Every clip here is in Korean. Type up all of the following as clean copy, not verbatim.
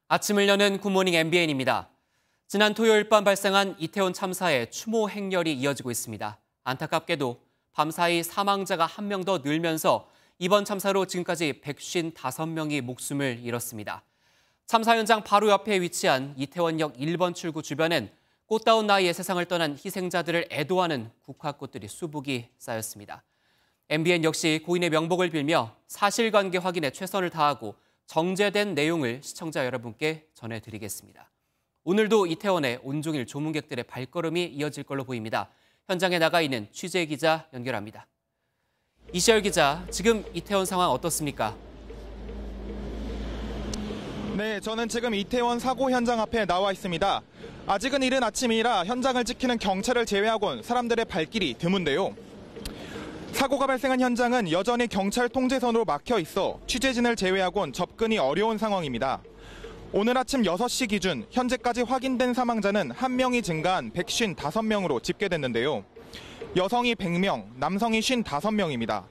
아침을 여는 굿모닝 MBN입니다. 지난 토요일 밤 발생한 이태원 참사의 추모 행렬이 이어지고 있습니다. 안타깝게도 밤사이 사망자가 한 명 더 늘면서 이번 참사로 지금까지 155명이 목숨을 잃었습니다. 참사 현장 바로 옆에 위치한 이태원역 1번 출구 주변엔 꽃다운 나이에 세상을 떠난 희생자들을 애도하는 국화꽃들이 수북이 쌓였습니다. MBN 역시 고인의 명복을 빌며 사실관계 확인에 최선을 다하고 정제된 내용을 시청자 여러분께 전해드리겠습니다. 오늘도 이태원에 온종일 조문객들의 발걸음이 이어질 걸로 보입니다. 현장에 나가 있는 취재기자 연결합니다. 이시열 기자, 지금 이태원 상황 어떻습니까? 네, 저는 지금 이태원 사고 현장 앞에 나와 있습니다. 아직은 이른 아침이라 현장을 지키는 경찰을 제외하곤 사람들의 발길이 드문데요. 사고가 발생한 현장은 여전히 경찰 통제선으로 막혀 있어 취재진을 제외하곤 접근이 어려운 상황입니다. 오늘 아침 6시 기준 현재까지 확인된 사망자는 1명이 증가한 155명으로 집계됐는데요. 여성이 100명, 남성이 55명입니다.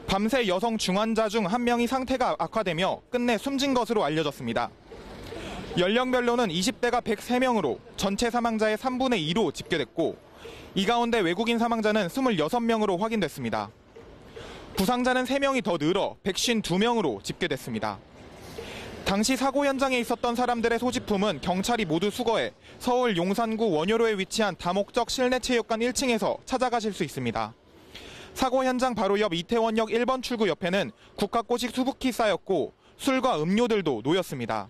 밤새 여성 중환자 중 1명이 상태가 악화되며 끝내 숨진 것으로 알려졌습니다. 연령별로는 20대가 103명으로 전체 사망자의 3분의 2로 집계됐고 이 가운데 외국인 사망자는 26명으로 확인됐습니다. 부상자는 3명이 더 늘어 152명으로 집계됐습니다. 당시 사고 현장에 있었던 사람들의 소지품은 경찰이 모두 수거해 서울 용산구 원효로에 위치한 다목적 실내체육관 1층에서 찾아가실 수 있습니다. 사고 현장 바로 옆 이태원역 1번 출구 옆에는 국화꽃이 수북히 쌓였고 술과 음료들도 놓였습니다.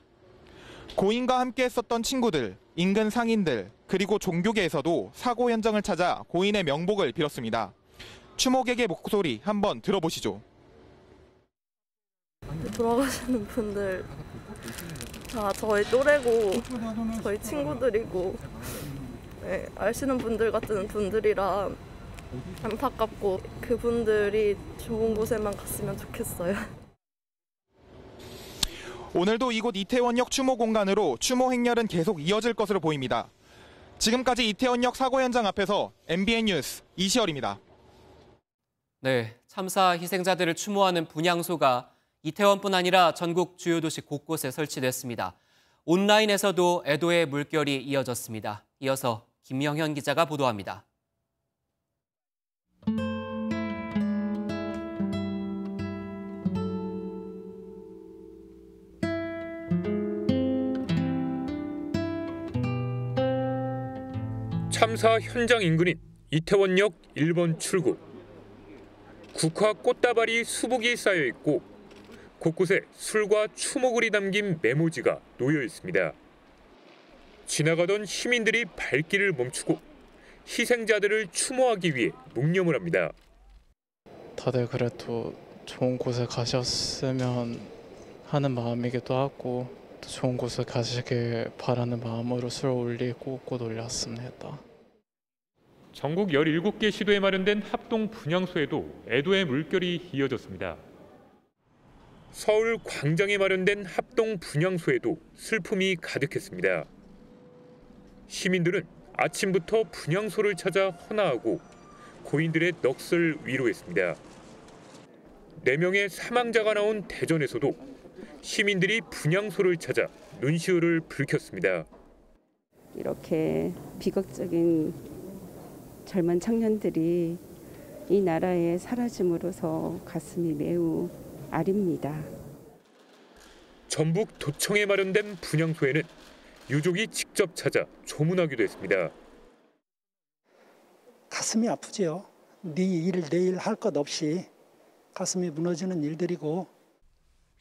고인과 함께 했었던 친구들, 인근 상인들, 그리고 종교계에서도 사고 현장을 찾아 고인의 명복을 빌었습니다. 추모객의 목소리 한번 들어보시죠. 돌아가시는 분들 다 저희 또래고 저희 친구들이고 아시는 분들 같은 분들이라 안타깝고 그분들이 좋은 곳에만 갔으면 좋겠어요. 오늘도 이곳 이태원역 추모 공간으로 추모 행렬은 계속 이어질 것으로 보입니다. 지금까지 이태원역 사고 현장 앞에서 MBN 뉴스 이시열입니다. 네, 참사 희생자들을 추모하는 분향소가 이태원뿐 아니라 전국 주요 도시 곳곳에 설치됐습니다. 온라인에서도 애도의 물결이 이어졌습니다. 이어서 김영현 기자가 보도합니다. 참사 현장 인근인 이태원역 1번 출구. 국화 꽃다발이 수북이 쌓여 있고 곳곳에 술과 추모글이 담긴 메모지가 놓여 있습니다. 지나가던 시민들이 발길을 멈추고 희생자들을 추모하기 위해 묵념을 합니다. 다들 그래도 좋은 곳에 가셨으면 하는 마음이기도 하고 또 좋은 곳에 가시길 바라는 마음으로 술 올리고 꽃 올렸습니다. 전국 17개 시도에 마련된 합동 분향소에도 애도의 물결이 이어졌습니다. 서울 광장에 마련된 합동 분향소에도 슬픔이 가득했습니다. 시민들은 아침부터 분향소를 찾아 헌화하고 고인들의 넋을 위로했습니다. 4명의 사망자가 나온 대전에서도 시민들이 분향소를 찾아 눈시울을 붉혔습니다. 이렇게 비극적인 젊은 청년들이 이 나라에 사라짐으로써 가슴이 매우 아립니다. 전북 도청에 마련된 분향소에는 유족이 직접 찾아 조문하기도 했습니다. 가슴이 아프지요. 네 일 내일 할 것 없이 가슴이 무너지는 일들이고.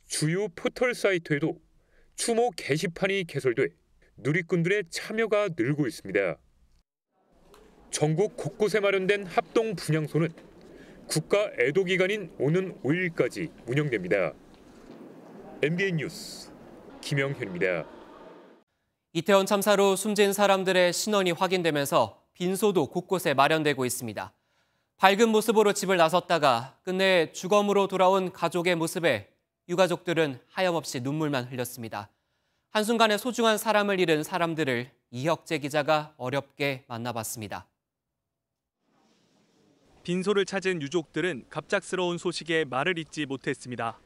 주요 포털 사이트에도 추모 게시판이 개설돼 누리꾼들의 참여가 늘고 있습니다. 전국 곳곳에 마련된 합동 분향소는 국가 애도 기간인 오는 5일까지 운영됩니다. MBN 뉴스 김영현입니다. 이태원 참사로 숨진 사람들의 신원이 확인되면서 빈소도 곳곳에 마련되고 있습니다. 밝은 모습으로 집을 나섰다가 끝내 주검으로 돌아온 가족의 모습에 유가족들은 하염없이 눈물만 흘렸습니다. 한순간에 소중한 사람을 잃은 사람들을 이혁재 기자가 어렵게 만나봤습니다. 빈소를 찾은 유족들은 갑작스러운 소식에 말을 잇지 못했습니다.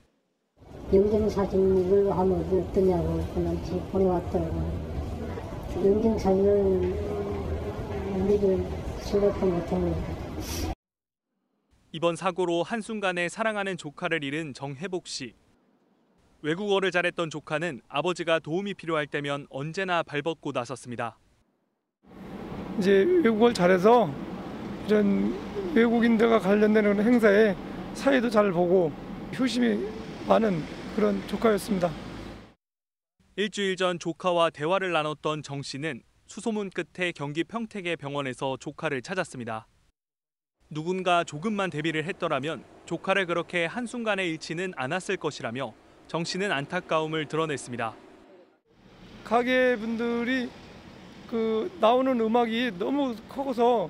영정사진을 하면 어떠냐고 그냥 보내왔더라고요. 영정사진은 우리를 생각도 못합니다. 이번 사고로 한순간에 사랑하는 조카를 잃은 정혜복 씨. 외국어를 잘했던 조카는 아버지가 도움이 필요할 때면 언제나 발벗고 나섰습니다. 이제 외국어를 잘해서 이런 외국인들과 관련되는 행사에 사회도 잘 보고 효심이 많은 그런 조카였습니다. 일주일 전 조카와 대화를 나눴던 정 씨는 수소문 끝에 경기 평택의 병원에서 조카를 찾았습니다. 누군가 조금만 대비를 했더라면 조카를 그렇게 한순간에 잃지는 않았을 것이라며 정 씨는 안타까움을 드러냈습니다. 가게분들이 나오는 음악이 너무 커서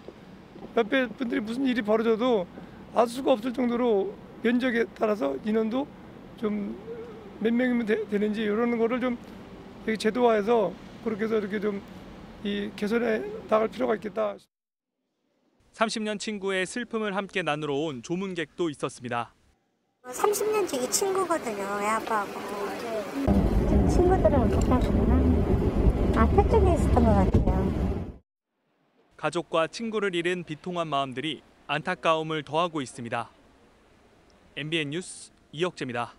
몇백 분들이 무슨 일이 벌어져도 알 수가 없을 정도로 면적에 따라서 인원도 좀 몇 명이면 되는지 이런 거를 좀 제도화해서 그렇게 해서 이렇게 좀 개선해 나갈 필요가 있겠다. 30년 친구의 슬픔을 함께 나누러 온 조문객도 있었습니다. 30년 지기 친구거든요, 애 아빠하고. 친구들은 못하구나. 앞에 쪽에 있었던 것 같아요. 가족과 친구를 잃은 비통한 마음들이 안타까움을 더하고 있습니다. MBN 뉴스 이혁재입니다.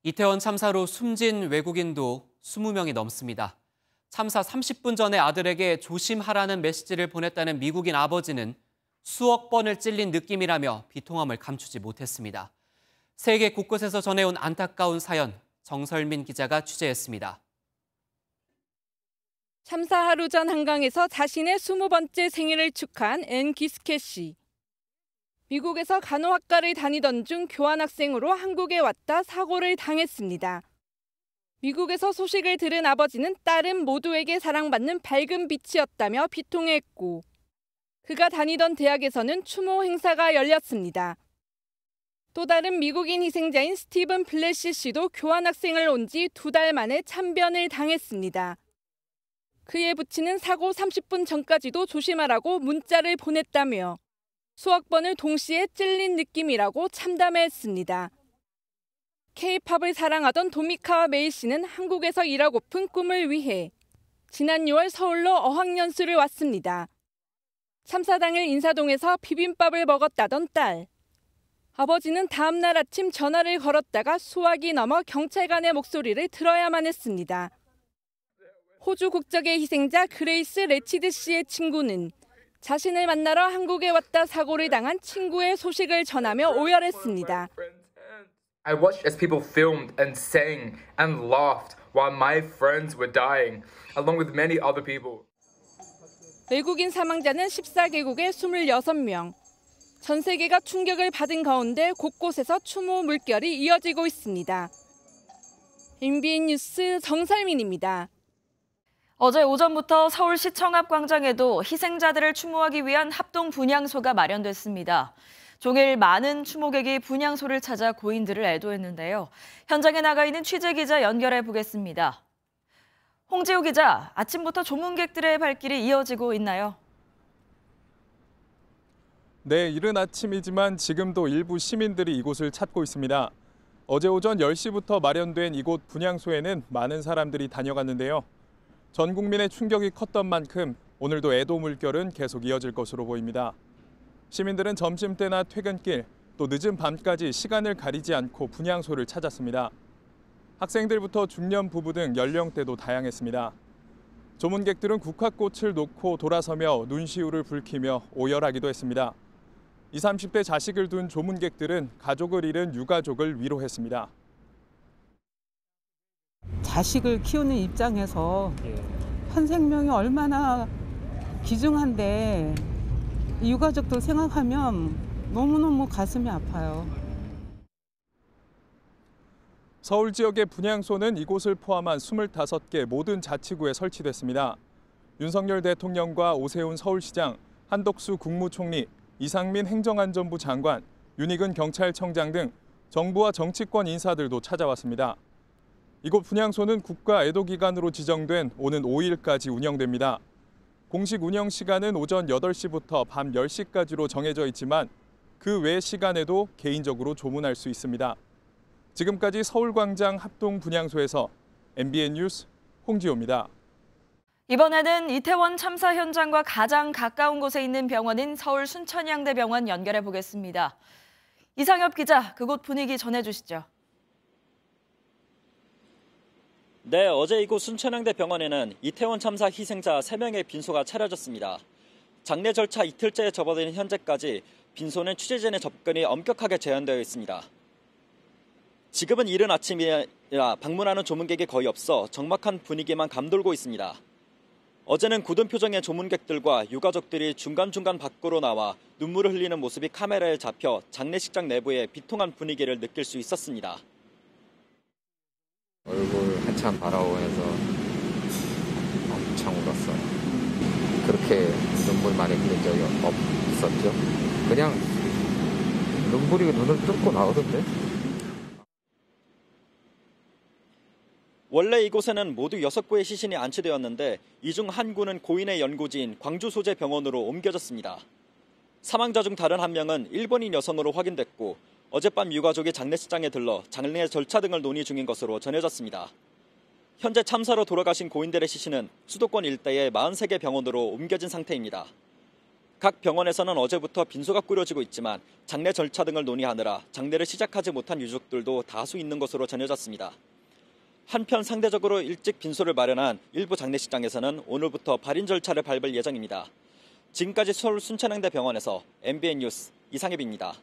이태원 참사로 숨진 외국인도 20명이 넘습니다. 참사 30분 전에 아들에게 조심하라는 메시지를 보냈다는 미국인 아버지는 수억 번을 찔린 느낌이라며 비통함을 감추지 못했습니다. 세계 곳곳에서 전해온 안타까운 사연, 정설민 기자가 취재했습니다. 참사 하루 전 한강에서 자신의 20번째 생일을 축하한 앤 기스케 씨. 미국에서 간호학과를 다니던 중 교환학생으로 한국에 왔다 사고를 당했습니다. 미국에서 소식을 들은 아버지는 딸은 모두에게 사랑받는 밝은 빛이었다며 비통해했고 그가 다니던 대학에서는 추모 행사가 열렸습니다. 또 다른 미국인 희생자인 스티븐 플래시 씨도 교환학생을 온 지 2달 만에 참변을 당했습니다. 그의 부친은 사고 30분 전까지도 조심하라고 문자를 보냈다며 수억 번을 동시에 찔린 느낌이라고 참담해했습니다. K-팝을 사랑하던 도미카와 메이 씨는 한국에서 일하고픈 꿈을 위해 지난 6월 서울로 어학연수를 왔습니다. 참사 당일 인사동에서 비빔밥을 먹었다던 딸. 아버지는 다음 날 아침 전화를 걸었다가 수화기 넘어 경찰관의 목소리를 들어야만 했습니다. 호주 국적의 희생자 그레이스 레치드 씨의 친구는 자신을 만나러 한국에 왔다 사고를 당한 친구의 소식을 전하며 오열했습니다. I watched as people filmed and sang and laughed while my friends were dying, along with many other people. 외국인 사망자는 14개국에 26명. 전 세계가 충격을 받은 가운데 곳곳에서 추모 물결이 이어지고 있습니다. MBN 뉴스 정설민입니다. 어제 오전부터 서울시청 앞 광장에도 희생자들을 추모하기 위한 합동 분향소가 마련됐습니다. 종일 많은 추모객이 분향소를 찾아 고인들을 애도했는데요. 현장에 나가 있는 취재기자 연결해 보겠습니다. 홍지호 기자, 아침부터 조문객들의 발길이 이어지고 있나요? 네, 이른 아침이지만 지금도 일부 시민들이 이곳을 찾고 있습니다. 어제 오전 10시부터 마련된 이곳 분향소에는 많은 사람들이 다녀갔는데요. 전 국민의 충격이 컸던 만큼 오늘도 애도 물결은 계속 이어질 것으로 보입니다. 시민들은 점심때나 퇴근길, 또 늦은 밤까지 시간을 가리지 않고 분향소를 찾았습니다. 학생들부터 중년 부부 등 연령대도 다양했습니다. 조문객들은 국화꽃을 놓고 돌아서며 눈시울을 붉히며 오열하기도 했습니다. 20, 30대 자식을 둔 조문객들은 가족을 잃은 유가족을 위로했습니다. 자식을 키우는 입장에서 한 생명이 얼마나 귀중한데 유가족들 생각하면 너무너무 가슴이 아파요. 서울 지역의 분향소는 이곳을 포함한 25개 모든 자치구에 설치됐습니다. 윤석열 대통령과 오세훈 서울시장, 한덕수 국무총리, 이상민 행정안전부 장관, 윤익은 경찰청장 등 정부와 정치권 인사들도 찾아왔습니다. 이곳 분향소는 국가 애도기간으로 지정된 오는 5일까지 운영됩니다. 공식 운영 시간은 오전 8시부터 밤 10시까지로 정해져 있지만 그 외 시간에도 개인적으로 조문할 수 있습니다. 지금까지 서울광장 합동분향소에서 MBN 뉴스 홍지호입니다. 이번에는 이태원 참사 현장과 가장 가까운 곳에 있는 병원인 서울 순천향대병원 연결해 보겠습니다. 이상엽 기자, 그곳 분위기 전해주시죠. 네, 어제 이곳 순천향대병원에는 이태원 참사 희생자 3명의 빈소가 차려졌습니다. 장례 절차 이틀째에 접어든 현재까지 빈소는 취재진의 접근이 엄격하게 제한되어 있습니다. 지금은 이른 아침이라 방문하는 조문객이 거의 없어 적막한 분위기만 감돌고 있습니다. 어제는 굳은 표정의 조문객들과 유가족들이 중간중간 밖으로 나와 눈물을 흘리는 모습이 카메라에 잡혀 장례식장 내부의 비통한 분위기를 느낄 수 있었습니다. 얼굴 한참 바라보면서 엄청 울었어요. 그렇게 눈물 많이 흘린 적이 없었죠. 그냥 눈물이 눈을 뚫고 나오던데. 원래 이곳에는 모두 6구의 시신이 안치되었는데 이 중 한 구는 고인의 연고지인 광주 소재 병원으로 옮겨졌습니다. 사망자 중 다른 한 명은 일본인 여성으로 확인됐고 어젯밤 유가족이 장례식장에 들러 장례 절차 등을 논의 중인 것으로 전해졌습니다. 현재 참사로 돌아가신 고인들의 시신은 수도권 일대의 43개 병원으로 옮겨진 상태입니다. 각 병원에서는 어제부터 빈소가 꾸려지고 있지만 장례 절차 등을 논의하느라 장례를 시작하지 못한 유족들도 다수 있는 것으로 전해졌습니다. 한편 상대적으로 일찍 빈소를 마련한 일부 장례식장에서는 오늘부터 발인 절차를 밟을 예정입니다. 지금까지 서울 순천향대병원에서 MBN 뉴스 이상엽입니다.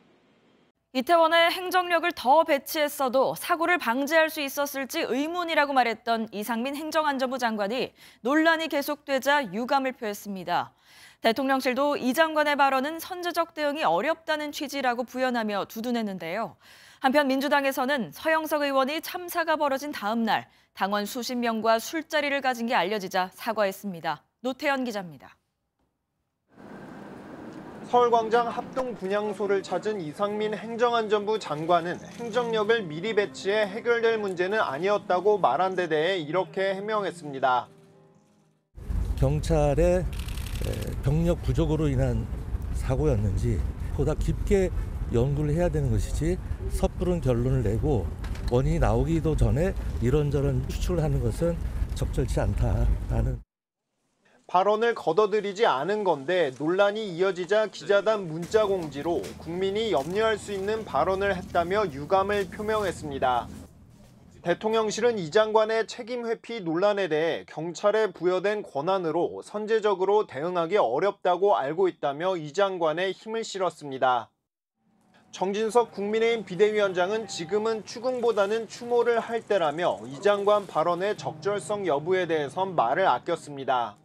이태원에 행정력을 더 배치했어도 사고를 방지할 수 있었을지 의문이라고 말했던 이상민 행정안전부 장관이 논란이 계속되자 유감을 표했습니다. 대통령실도 이 장관의 발언은 선제적 대응이 어렵다는 취지라고 부연하며 두둔했는데요. 한편 민주당에서는 서영석 의원이 참사가 벌어진 다음 날 당원 수십 명과 술자리를 가진 게 알려지자 사과했습니다. 노태현 기자입니다. 서울광장 합동분향소를 찾은 이상민 행정안전부 장관은 행정력을 미리 배치해 해결될 문제는 아니었다고 말한 데 대해 이렇게 해명했습니다. 경찰의 병력 부족으로 인한 사고였는지 보다 깊게 연구를 해야 되는 것이지 섣부른 결론을 내고 원인이 나오기도 전에 이런저런 추측을 하는 것은 적절치 않다라는. 발언을 걷어들이지 않은 건데 논란이 이어지자 기자단 문자 공지로 국민이 염려할 수 있는 발언을 했다며 유감을 표명했습니다. 대통령실은 이 장관의 책임 회피 논란에 대해 경찰에 부여된 권한으로 선제적으로 대응하기 어렵다고 알고 있다며 이 장관에 힘을 실었습니다. 정진석 국민의힘 비대위원장은 지금은 추궁보다는 추모를 할 때라며 이 장관 발언의 적절성 여부에 대해선 말을 아꼈습니다.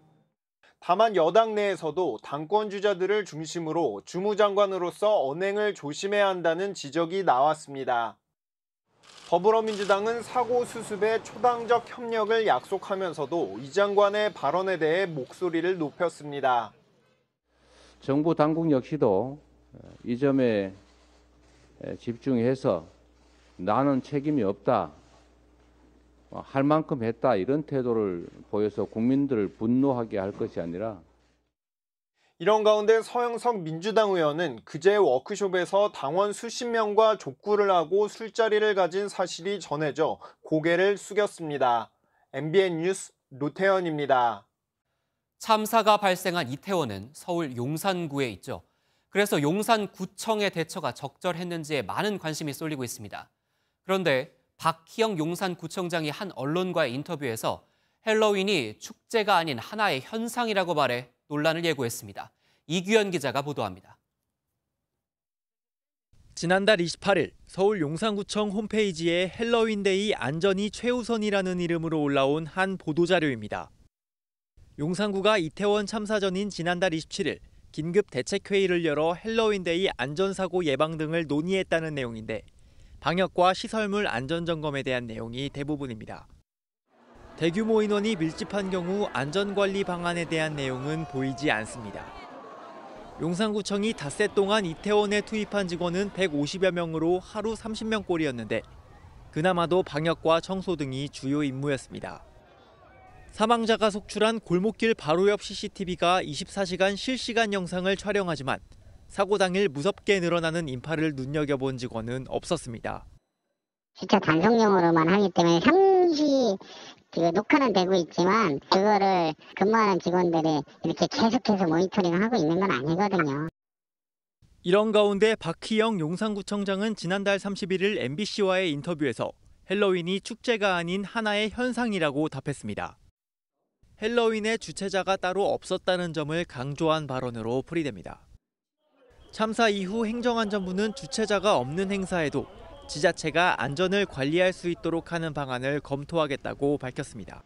다만 여당 내에서도 당권 주자들을 중심으로 주무장관으로서 언행을 조심해야 한다는 지적이 나왔습니다. 더불어민주당은 사고 수습에 초당적 협력을 약속하면서도 이 장관의 발언에 대해 목소리를 높였습니다. 정부 당국 역시도 이 점에 집중해서 나는 책임이 없다, 할 만큼 했다 이런 태도를 보여서 국민들을 분노하게 할 것이 아니라. 이런 가운데 서영석 민주당 의원은 그제 워크숍에서 당원 수십 명과 족구를 하고 술자리를 가진 사실이 전해져 고개를 숙였습니다. MBN 뉴스 노태현입니다. 참사가 발생한 이태원은 서울 용산구에 있죠. 그래서 용산구청의 대처가 적절했는지에 많은 관심이 쏠리고 있습니다. 그런데 박희영 용산구청장이 한 언론과의 인터뷰에서 헬로윈이 축제가 아닌 하나의 현상이라고 말해 논란을 예고했습니다. 이규현 기자가 보도합니다. 지난달 28일 서울 용산구청 홈페이지에 헬로윈데이 안전이 최우선이라는 이름으로 올라온 한 보도자료입니다. 용산구가 이태원 참사 전인 지난달 27일 긴급 대책회의를 열어 헬로윈데이 안전사고 예방 등을 논의했다는 내용인데 방역과 시설물 안전점검에 대한 내용이 대부분입니다. 대규모 인원이 밀집한 경우 안전관리 방안에 대한 내용은 보이지 않습니다. 용산구청이 닷새 동안 이태원에 투입한 직원은 150여 명으로 하루 30명꼴이었는데 그나마도 방역과 청소 등이 주요 임무였습니다. 사망자가 속출한 골목길 바로 옆 CCTV가 24시간 실시간 영상을 촬영하지만 사고 당일 무섭게 늘어나는 인파를 눈여겨본 직원은 없었습니다. 주차 단속용으로만 하기 때문에 상시 녹화는 되고 있지만 그거를 근무하는 직원들이 이렇게 계속해서 모니터링하고 있는 건 아니거든요. 이런 가운데 박희영 용산구청장은 지난달 31일 MBC와의 인터뷰에서 헬로윈이 축제가 아닌 하나의 현상이라고 답했습니다. 헬로윈의 주최자가 따로 없었다는 점을 강조한 발언으로 풀이됩니다. 참사 이후 행정안전부는 주최자가 없는 행사에도 지자체가 안전을 관리할 수 있도록 하는 방안을 검토하겠다고 밝혔습니다.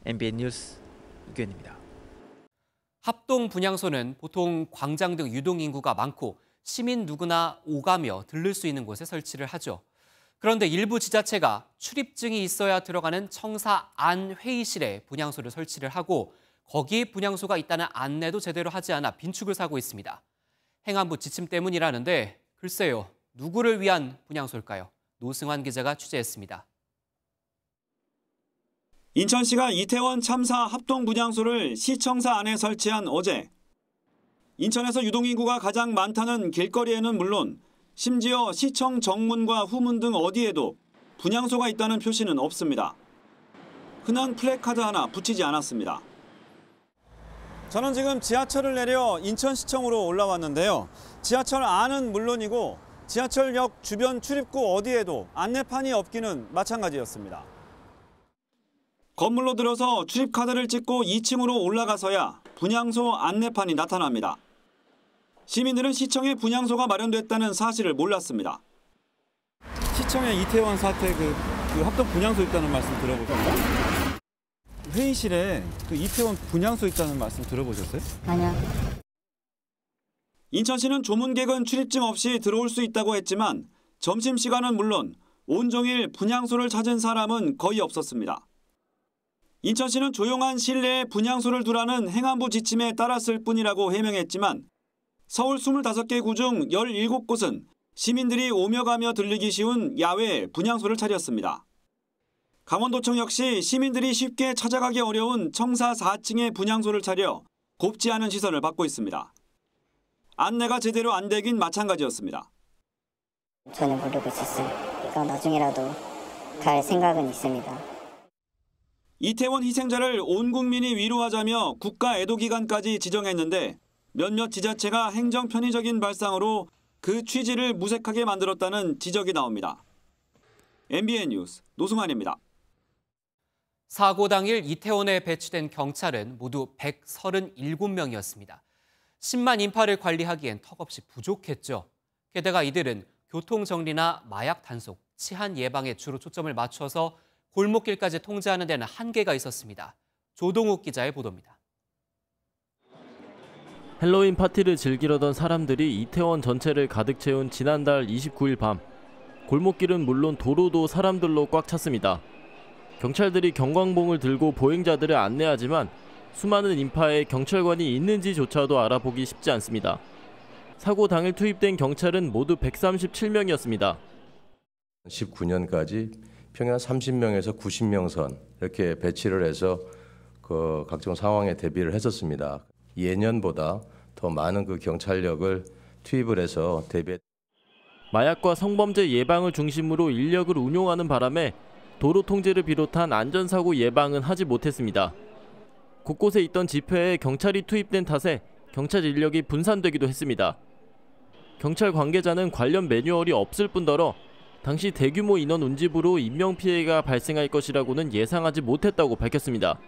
MBN 뉴스 이규현입니다. 합동 분향소는 보통 광장 등 유동인구가 많고 시민 누구나 오가며 들를 수 있는 곳에 설치를 하죠. 그런데 일부 지자체가 출입증이 있어야 들어가는 청사 안 회의실에 분향소를 설치를 하고 거기에 분향소가 있다는 안내도 제대로 하지 않아 빈축을 사고 있습니다. 행안부 지침 때문이라는데 글쎄요. 누구를 위한 분향소일까요? 노승환 기자가 취재했습니다. 인천시가 이태원 참사 합동 분향소를 시청사 안에 설치한 어제. 인천에서 유동인구가 가장 많다는 길거리에는 물론 심지어 시청 정문과 후문 등 어디에도 분향소가 있다는 표시는 없습니다. 흔한 플래카드 하나 붙이지 않았습니다. 저는 지금 지하철을 내려 인천시청으로 올라왔는데요. 지하철 안은 물론이고 지하철역 주변 출입구 어디에도 안내판이 없기는 마찬가지였습니다. 건물로 들어서 출입카드를 찍고 2층으로 올라가서야 분향소 안내판이 나타납니다. 시민들은 시청에 분향소가 마련됐다는 사실을 몰랐습니다. 시청에 이태원 사태 그 합동 분향소 있다는 말씀 들어보셨나요? 회의실에 이태원 분향소 있다는 말씀 들어보셨어요? 아니요. 인천시는 조문객은 출입증 없이 들어올 수 있다고 했지만 점심시간은 물론 온종일 분향소를 찾은 사람은 거의 없었습니다. 인천시는 조용한 실내에 분향소를 두라는 행안부 지침에 따랐을 뿐이라고 해명했지만 서울 25개 구 중 17곳은 시민들이 오며 가며 들리기 쉬운 야외에 분향소를 차렸습니다. 강원도청 역시 시민들이 쉽게 찾아가기 어려운 청사 4층에 분향소를 차려 곱지 않은 시선을 받고 있습니다. 안내가 제대로 안 되긴 마찬가지였습니다. 저는 모르고 있었어요. 그러니까 나중에라도 갈 생각은 있습니다. 이태원 희생자를 온 국민이 위로하자며 국가 애도기간까지 지정했는데 몇몇 지자체가 행정 편의적인 발상으로 그 취지를 무색하게 만들었다는 지적이 나옵니다. MBN 뉴스 노승환입니다. 사고 당일 이태원에 배치된 경찰은 모두 137명이었습니다. 10만 인파를 관리하기엔 턱없이 부족했죠. 게다가 이들은 교통정리나 마약 단속, 치안 예방에 주로 초점을 맞춰서 골목길까지 통제하는 데는 한계가 있었습니다. 조동욱 기자의 보도입니다. 헬로윈 파티를 즐기려던 사람들이 이태원 전체를 가득 채운 지난달 29일 밤. 골목길은 물론 도로도 사람들로 꽉 찼습니다. 경찰들이 경광봉을 들고 보행자들을 안내하지만 수많은 인파에 경찰관이 있는지조차도 알아보기 쉽지 않습니다. 사고 당일 투입된 경찰은 모두 137명이었습니다. 19년까지 평균 30명에서 90명 선 이렇게 배치를 해서 그 각종 상황에 대비를 했었습니다. 예년보다 더 많은 그 경찰력을 투입을 해서 대비. 마약과 성범죄 예방을 중심으로 인력을 운용하는 바람에 도로 통제를 비롯한 안전사고 예방은 하지 못했습니다. 곳곳에 있던 집회에 경찰이 투입된 탓에 경찰 인력이 분산되기도 했습니다. 경찰 관계자는 관련 매뉴얼이 없을 뿐더러 당시 대규모 인원 운집으로 인명피해가 발생할 것이라고는 예상하지 못했다고 밝혔습니다.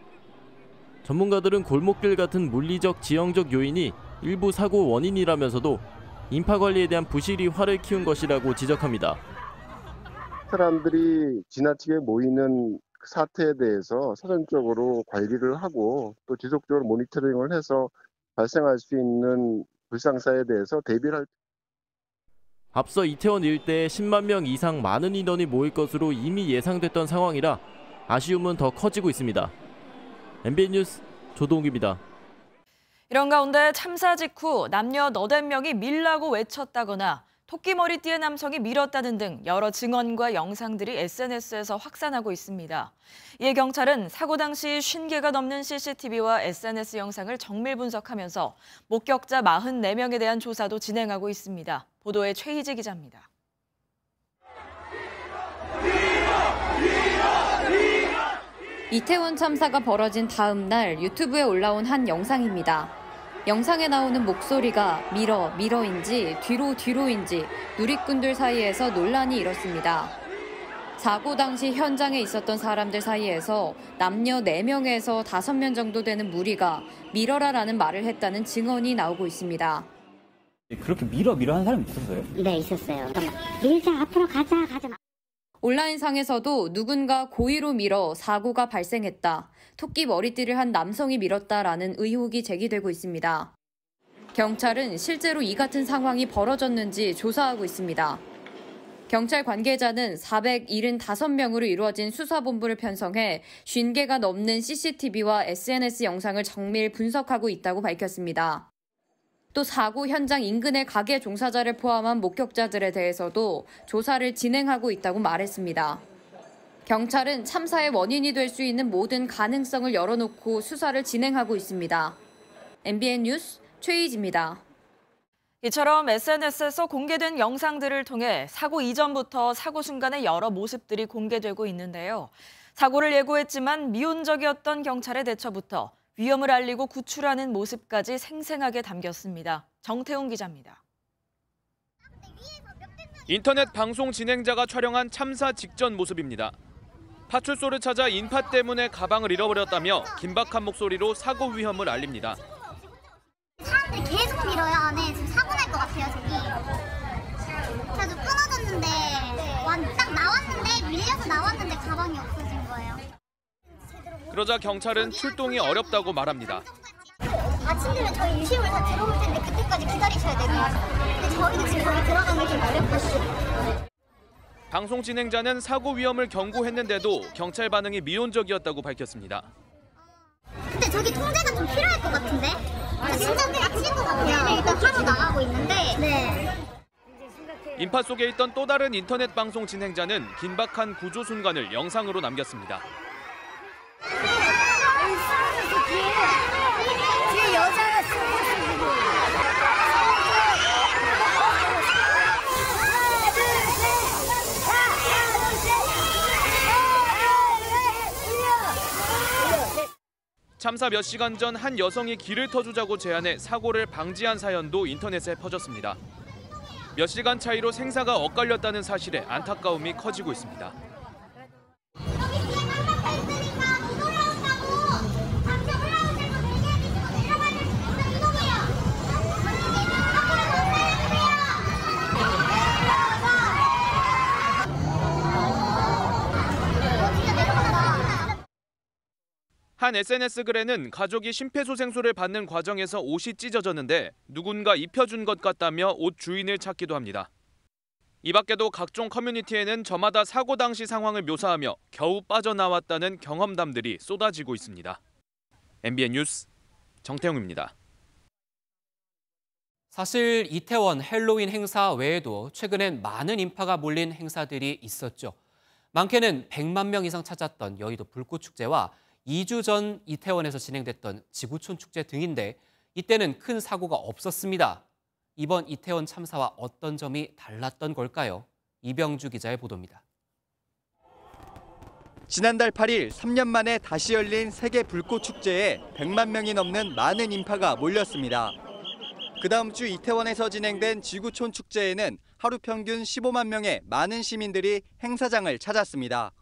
전문가들은 골목길 같은 물리적, 지형적 요인이 일부 사고 원인이라면서도 인파 관리에 대한 부실이 화를 키운 것이라고 지적합니다. 사람들이 지나치게 모이는 사태에 대해서 사전적으로 관리를 하고 또 지속적으로 모니터링을 해서 발생할 수 있는 불상사에 대해서 대비를 할. 앞서 이태원 일대에 10만 명 이상 많은 인원이 모일 것으로 이미 예상됐던 상황이라 아쉬움은 더 커지고 있습니다. MBN 뉴스 조동욱입니다. 이런 가운데 참사 직후 남녀 8명이 밀라고 외쳤다거나 토끼머리띠의 남성이 밀었다는 등 여러 증언과 영상들이 SNS에서 확산하고 있습니다. 이에 경찰은 사고 당시 50개가 넘는 CCTV와 SNS 영상을 정밀 분석하면서 목격자 44명에 대한 조사도 진행하고 있습니다. 보도에 최희지 기자입니다. 이태원 참사가 벌어진 다음 날 유튜브에 올라온 한 영상입니다. 영상에 나오는 목소리가 밀어인지 뒤로인지 누리꾼들 사이에서 논란이 일었습니다. 사고 당시 현장에 있었던 사람들 사이에서 남녀 4명에서 5명 정도 되는 무리가 밀어라라는 말을 했다는 증언이 나오고 있습니다. 그렇게 밀어 하는 사람이 있었어요? 네, 있었어요. 밀자, 앞으로 가자. 온라인상에서도 누군가 고의로 밀어 사고가 발생했다. 토끼 머리띠를 한 남성이 밀었다라는 의혹이 제기되고 있습니다. 경찰은 실제로 이 같은 상황이 벌어졌는지 조사하고 있습니다. 경찰 관계자는 475명으로 이루어진 수사본부를 편성해 50개가 넘는 CCTV와 SNS 영상을 정밀 분석하고 있다고 밝혔습니다. 또 사고 현장 인근의 가게 종사자를 포함한 목격자들에 대해서도 조사를 진행하고 있다고 말했습니다. 경찰은 참사의 원인이 될 수 있는 모든 가능성을 열어놓고 수사를 진행하고 있습니다. MBN 뉴스 최희지입니다. 이처럼 SNS에서 공개된 영상들을 통해 사고 이전부터 사고 순간의 여러 모습들이 공개되고 있는데요. 사고를 예고했지만 미온적이었던 경찰의 대처부터 위험을 알리고 구출하는 모습까지 생생하게 담겼습니다. 정태웅 기자입니다. 인터넷 방송 진행자가 촬영한 참사 직전 모습입니다. 파출소를 찾아 인파 때문에 가방을 잃어버렸다며 긴박한 목소리로 사고 위험을 알립니다. 사람들이 계속 밀어요. 안에 지금 사고 날 것 같아요. 저기. 그래서 끊어졌는데 딱 나왔는데 밀려서 나왔는데 가방이 없어진 거예요. 그러자 경찰은 출동이 어렵다고 말합니다. 아침 되면 저희 유심을 다 들어올 텐데 그때까지 기다리셔야 되고요. 근데 저희는 지금 거기 들어가는 게 좀 어렵거든요. 방송 진행자는 사고 위험을 경고했는데도 경찰 반응이 미온적이었다고 밝혔습니다. 근데 저기 통제가 좀 필요할 것 같은데? 진짜 빡친 것 같아요. 일단 하러 나가고 있는데. 네. 인파 속에 있던 또 다른 인터넷 방송 진행자는 긴박한 구조 순간을 영상으로 남겼습니다. 뒤에 여자가 쓰고 참사 몇 시간 전 한 여성이 길을 터주자고 제안해 사고를 방지한 사연도 인터넷에 퍼졌습니다. 몇 시간 차이로 생사가 엇갈렸다는 사실에 안타까움이 커지고 있습니다. 한 SNS 글에는 가족이 심폐소생술을 받는 과정에서 옷이 찢어졌는데 누군가 입혀준 것 같다며 옷 주인을 찾기도 합니다. 이 밖에도 각종 커뮤니티에는 저마다 사고 당시 상황을 묘사하며 겨우 빠져나왔다는 경험담들이 쏟아지고 있습니다. MBN 뉴스 정태웅입니다. 사실 이태원 헬로윈 행사 외에도 최근엔 많은 인파가 몰린 행사들이 있었죠. 많게는 100만 명 이상 찾았던 여의도 불꽃축제와 2주 전 이태원에서 진행됐던 지구촌 축제 등인데 이때는 큰 사고가 없었습니다. 이번 이태원 참사와 어떤 점이 달랐던 걸까요? 이병주 기자의 보도입니다. 지난달 8일 3년 만에 다시 열린 세계 불꽃축제에 100만 명이 넘는 많은 인파가 몰렸습니다. 그 다음 주 이태원에서 진행된 지구촌 축제에는 하루 평균 15만 명의 많은 시민들이 행사장을 찾았습니다.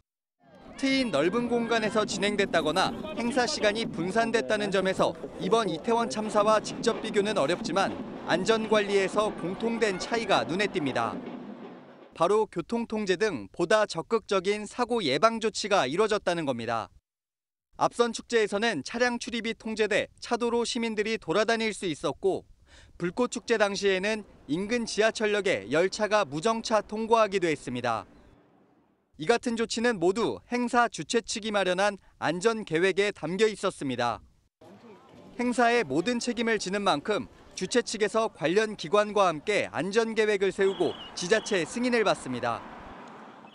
트인 넓은 공간에서 진행됐다거나 행사 시간이 분산됐다는 점에서 이번 이태원 참사와 직접 비교는 어렵지만 안전관리에서 공통된 차이가 눈에 띕니다. 바로 교통통제 등 보다 적극적인 사고 예방 조치가 이뤄졌다는 겁니다. 앞선 축제에서는 차량 출입이 통제돼 차도로 시민들이 돌아다닐 수 있었고 불꽃축제 당시에는 인근 지하철역에 열차가 무정차 통과하기도 했습니다. 이 같은 조치는 모두 행사 주최 측이 마련한 안전 계획에 담겨 있었습니다. 행사의 모든 책임을 지는 만큼 주최 측에서 관련 기관과 함께 안전 계획을 세우고 지자체 승인을 받습니다.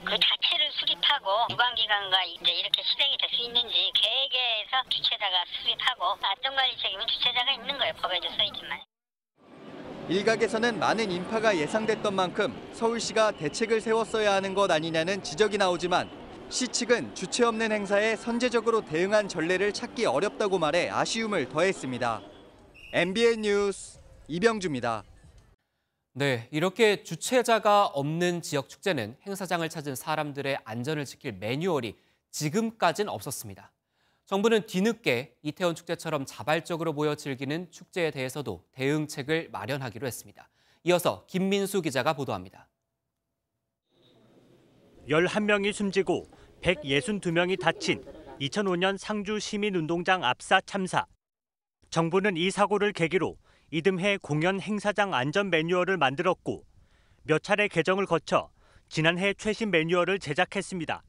그 자체를 수립하고 유관기관과 이제 이렇게 실행이 될 수 있는지 계획에서 주최자가 수립하고 안전관리 책임은 주최자가 있는 거예요. 법에도 써 있지만. 일각에서는 많은 인파가 예상됐던 만큼 서울시가 대책을 세웠어야 하는 것 아니냐는 지적이 나오지만 시 측은 주체 없는 행사에 선제적으로 대응한 전례를 찾기 어렵다고 말해 아쉬움을 더했습니다. MBN 뉴스 이병주입니다. 네, 이렇게 주최자가 없는 지역 축제는 행사장을 찾은 사람들의 안전을 지킬 매뉴얼이 지금까지는 없었습니다. 정부는 뒤늦게 이태원 축제처럼 자발적으로 모여 즐기는 축제에 대해서도 대응책을 마련하기로 했습니다. 이어서 김민수 기자가 보도합니다. 11명이 숨지고 162명이 다친 2005년 상주 시민운동장 압사 참사. 정부는 이 사고를 계기로 이듬해 공연 행사장 안전 매뉴얼을 만들었고 몇 차례 개정을 거쳐 지난해 최신 매뉴얼을 제작했습니다.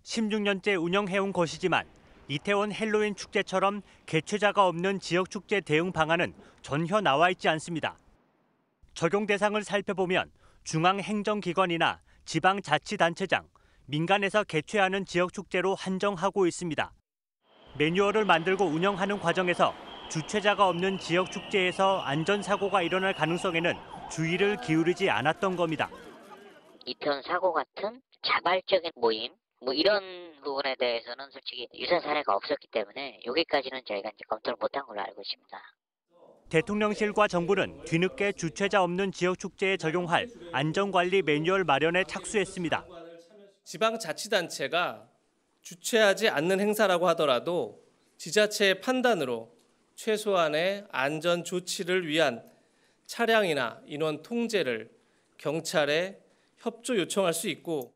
16년째 운영해온 것이지만 이태원 헬로윈 축제처럼 개최자가 없는 지역 축제 대응 방안은 전혀 나와 있지 않습니다. 적용 대상을 살펴보면 중앙행정기관이나 지방자치단체장, 민간에서 개최하는 지역 축제로 한정하고 있습니다. 매뉴얼을 만들고 운영하는 과정에서 주최자가 없는 지역 축제에서 안전사고가 일어날 가능성에는 주의를 기울이지 않았던 겁니다. 이태원 사고 같은 자발적인 모임, 이런 부분에 대해서는 솔직히 유사 사례가 없었기 때문에 여기까지는 저희가 이제 검토를 못한 걸로 알고 있습니다. 대통령실과 정부는 뒤늦게 주최자 없는 지역 축제에 적용할 안전관리 매뉴얼 마련에 착수했습니다. 지방자치단체가 주최하지 않는 행사라고 하더라도 지자체의 판단으로 최소한의 안전 조치를 위한 차량이나 인원 통제를 경찰에 협조 요청할 수 있고,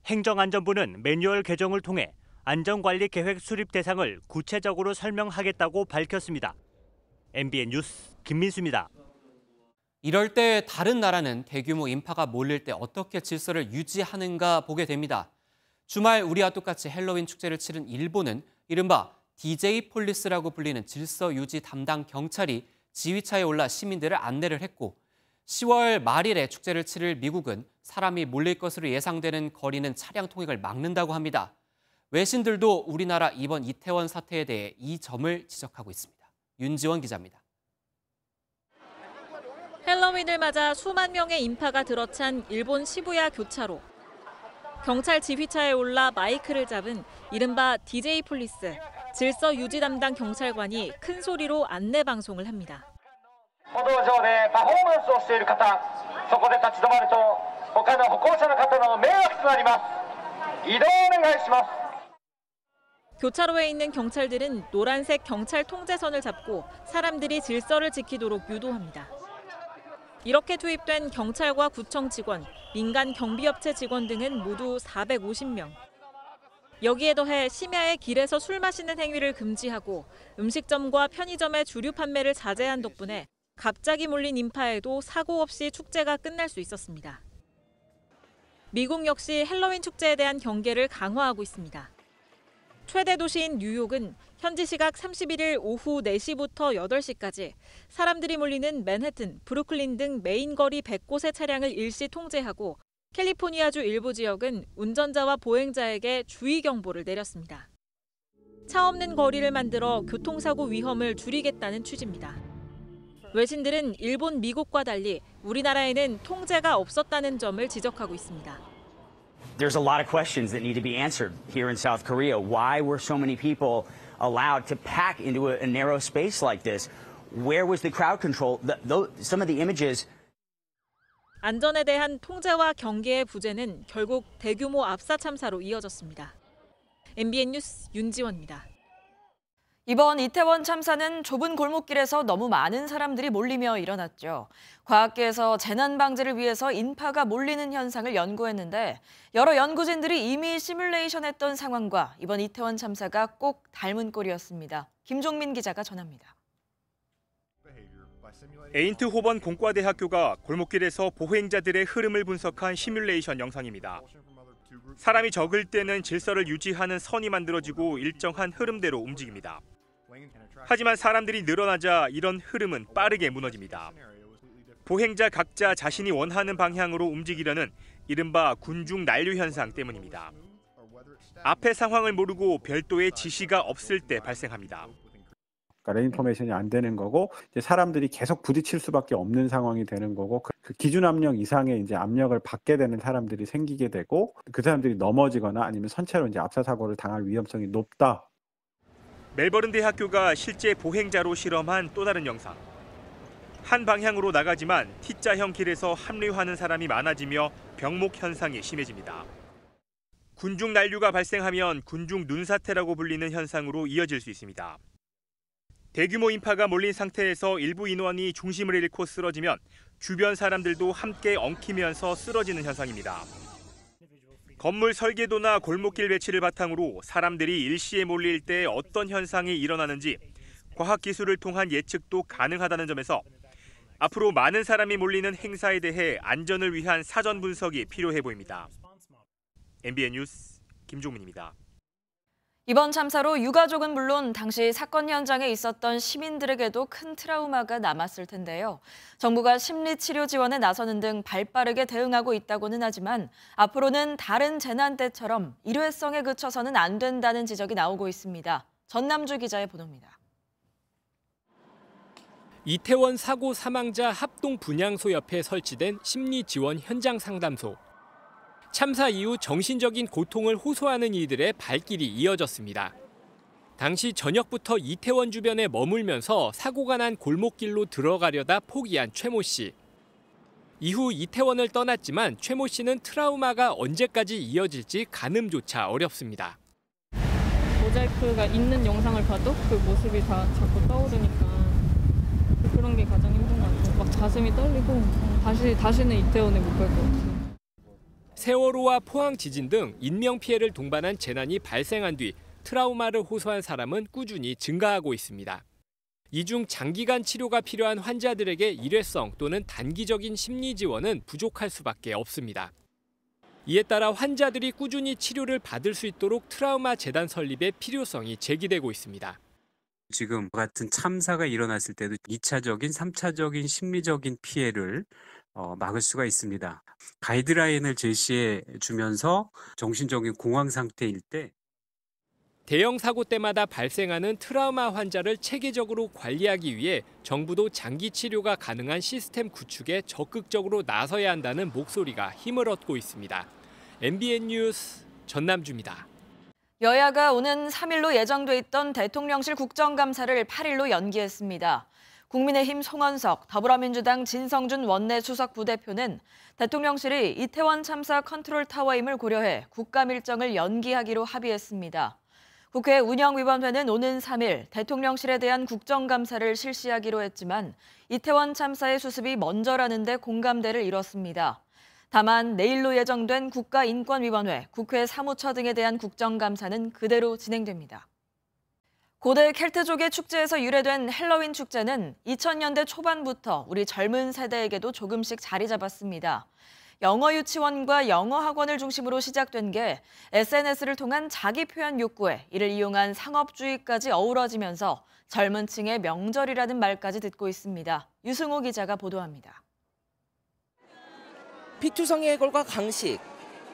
행정안전부는 매뉴얼 개정을 통해 안전관리 계획 수립 대상을 구체적으로 설명하겠다고 밝혔습니다. MBN 뉴스 김민수입니다. 이럴 때 다른 나라는 대규모 인파가 몰릴 때 어떻게 질서를 유지하는가 보게 됩니다. 주말 우리와 똑같이 헬로윈 축제를 치른 일본은 이른바 DJ 폴리스라고 불리는 질서 유지 담당 경찰이 지휘차에 올라 시민들을 안내를 했고, 10월 말일에 축제를 치를 미국은 사람이 몰릴 것으로 예상되는 거리는 차량 통행을 막는다고 합니다. 외신들도 우리나라 이번 이태원 사태에 대해 이 점을 지적하고 있습니다. 윤지원 기자입니다. 헬로윈을 맞아 수만 명의 인파가 들어찬 일본 시부야 교차로. 경찰 지휘차에 올라 마이크를 잡은 이른바 DJ 폴리스, 질서 유지 담당 경찰관이 큰 소리로 안내 방송을 합니다. 歩道上でパフォーマンスをしている方、そこで立ち止まると他の歩行者の方の迷惑となります。移動お願いします。 교차로에 있는 경찰들은 노란색 경찰 통제선을 잡고 사람들이 질서를 지키도록 유도합니다. 이렇게 투입된 경찰과 구청 직원, 민간 경비업체 직원 등은 모두 450명. 여기에 더해 심야에 길에서 술 마시는 행위를 금지하고 음식점과 편의점의 주류 판매를 자제한 덕분에 갑자기 몰린 인파에도 사고 없이 축제가 끝날 수 있었습니다. 미국 역시 헬로윈 축제에 대한 경계를 강화하고 있습니다. 최대 도시인 뉴욕은 현지 시각 31일 오후 4시부터 8시까지 사람들이 몰리는 맨해튼, 브루클린 등 메인 거리 100곳의 차량을 일시 통제하고 캘리포니아주 일부 지역은 운전자와 보행자에게 주의 경보를 내렸습니다. 차 없는 거리를 만들어 교통사고 위험을 줄이겠다는 취지입니다. 외신들은 일본, 미국과 달리 우리나라에는 통제가 없었다는 점을 지적하고 있습니다. There's a lot of questions that need to be answered here in South Korea. Why were so many people allowed to pack into a narrow space like this? Where was the crowd control? Some of the images. 안전에 대한 통제와 경계의 부재는 결국 대규모 압사 참사로 이어졌습니다. MBN 뉴스 윤지원입니다. 이번 이태원 참사는 좁은 골목길에서 너무 많은 사람들이 몰리며 일어났죠. 과학계에서 재난 방지를 위해서 인파가 몰리는 현상을 연구했는데 여러 연구진들이 이미 시뮬레이션했던 상황과 이번 이태원 참사가 꼭 닮은 꼴이었습니다. 김종민 기자가 전합니다. 에인트호번 공과대학교가 골목길에서 보행자들의 흐름을 분석한 시뮬레이션 영상입니다. 사람이 적을 때는 질서를 유지하는 선이 만들어지고 일정한 흐름대로 움직입니다. 하지만 사람들이 늘어나자 이런 흐름은 빠르게 무너집니다. 보행자 각자 자신이 원하는 방향으로 움직이려는 이른바 군중 난류 현상 때문입니다. 앞의 상황을 모르고 별도의 지시가 없을 때 발생합니다. 그러니까 레인포메이션이 안 되는 거고 이제 사람들이 계속 부딪힐 수밖에 없는 상황이 되는 거고 그 기준 압력 이상의 이제 압력을 받게 되는 사람들이 생기게 되고 그 사람들이 넘어지거나 아니면 선체로 이제 압사 사고를 당할 위험성이 높다. 멜버른 대학교가 실제 보행자로 실험한 또 다른 영상. 한 방향으로 나가지만 T자형 길에서 합류하는 사람이 많아지며 병목 현상이 심해집니다. 군중 난류가 발생하면 군중 눈사태라고 불리는 현상으로 이어질 수 있습니다. 대규모 인파가 몰린 상태에서 일부 인원이 중심을 잃고 쓰러지면 주변 사람들도 함께 엉키면서 쓰러지는 현상입니다. 건물 설계도나 골목길 배치를 바탕으로 사람들이 일시에 몰릴 때 어떤 현상이 일어나는지 과학기술을 통한 예측도 가능하다는 점에서 앞으로 많은 사람이 몰리는 행사에 대해 안전을 위한 사전 분석이 필요해 보입니다. MBN 뉴스 김종민입니다. 이번 참사로 유가족은 물론 당시 사건 현장에 있었던 시민들에게도 큰 트라우마가 남았을 텐데요. 정부가 심리치료 지원에 나서는 등 발빠르게 대응하고 있다고는 하지만 앞으로는 다른 재난 때처럼 일회성에 그쳐서는 안 된다는 지적이 나오고 있습니다. 전남주 기자의 보도입니다. 이태원 사고 사망자 합동 분향소 옆에 설치된 심리지원 현장 상담소. 참사 이후 정신적인 고통을 호소하는 이들의 발길이 이어졌습니다. 당시 저녁부터 이태원 주변에 머물면서 사고가 난 골목길로 들어가려다 포기한 최모 씨. 이후 이태원을 떠났지만 최모 씨는 트라우마가 언제까지 이어질지 가늠조차 어렵습니다. 모자이크가 있는 영상을 봐도 그 모습이 다 자꾸 떠오르니까 그런 게 가장 힘든 것 같아요. 막 가슴이 떨리고 다시는 이태원에 못 갈 것 같아요. 세월호와 포항 지진 등 인명피해를 동반한 재난이 발생한 뒤 트라우마를 호소한 사람은 꾸준히 증가하고 있습니다. 이 중 장기간 치료가 필요한 환자들에게 일회성 또는 단기적인 심리 지원은 부족할 수밖에 없습니다. 이에 따라 환자들이 꾸준히 치료를 받을 수 있도록 트라우마 재단 설립의 필요성이 제기되고 있습니다. 지금 같은 참사가 일어났을 때도 2차적인, 3차적인 심리적인 피해를 막을 수가 있습니다. 가이드라인을 제시해 주면서 정신적인 공황 상태일 때 대형 사고 때마다 발생하는 트라우마 환자를 체계적으로 관리하기 위해 정부도 장기 치료가 가능한 시스템 구축에 적극적으로 나서야 한다는 목소리가 힘을 얻고 있습니다. MBN 뉴스 전남주입니다. 여야가 오는 3일로 예정돼 있던 대통령실 국정감사를 8일로 연기했습니다. 국민의힘 송원석, 더불어민주당 진성준 원내 수석 부대표는 대통령실이 이태원 참사 컨트롤타워임을 고려해 국감 일정을 연기하기로 합의했습니다. 국회 운영위원회는 오는 3일 대통령실에 대한 국정감사를 실시하기로 했지만 이태원 참사의 수습이 먼저라는 데 공감대를 이뤘습니다. 다만 내일로 예정된 국가인권위원회, 국회 사무처 등에 대한 국정감사는 그대로 진행됩니다. 고대 켈트족의 축제에서 유래된 헬로윈 축제는 2000년대 초반부터 우리 젊은 세대에게도 조금씩 자리 잡았습니다. 영어 유치원과 영어 학원을 중심으로 시작된 게 SNS를 통한 자기 표현 욕구에 이를 이용한 상업주의까지 어우러지면서 젊은 층의 명절이라는 말까지 듣고 있습니다. 유승호 기자가 보도합니다. 피투성이 해골과 강식,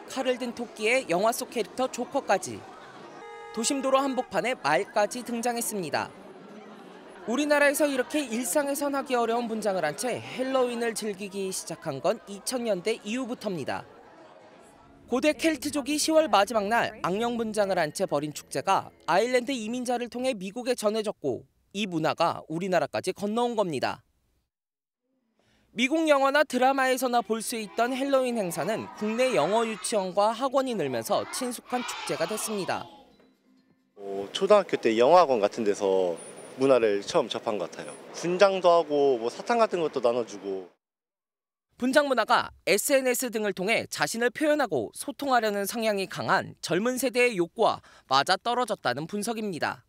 칼을 든 토끼의 영화 속 캐릭터 조커까지 도심도로 한복판에 말까지 등장했습니다. 우리나라에서 이렇게 일상에선 하기 어려운 분장을 한 채 헬로윈을 즐기기 시작한 건 2000년대 이후부터입니다. 고대 켈트족이 10월 마지막 날 악령 분장을 한 채 벌인 축제가 아일랜드 이민자를 통해 미국에 전해졌고 이 문화가 우리나라까지 건너온 겁니다. 미국 영화나 드라마에서나 볼 수 있던 헬로윈 행사는 국내 영어 유치원과 학원이 늘면서 친숙한 축제가 됐습니다. 초등학교 때 영어학원 같은 데서 문화를 처음 접한 것 같아요. 분장도 하고 사탕 같은 것도 나눠주고. 분장 문화가 SNS 등을 통해 자신을 표현하고 소통하려는 성향이 강한 젊은 세대의 욕구와 맞아떨어졌다는 분석입니다.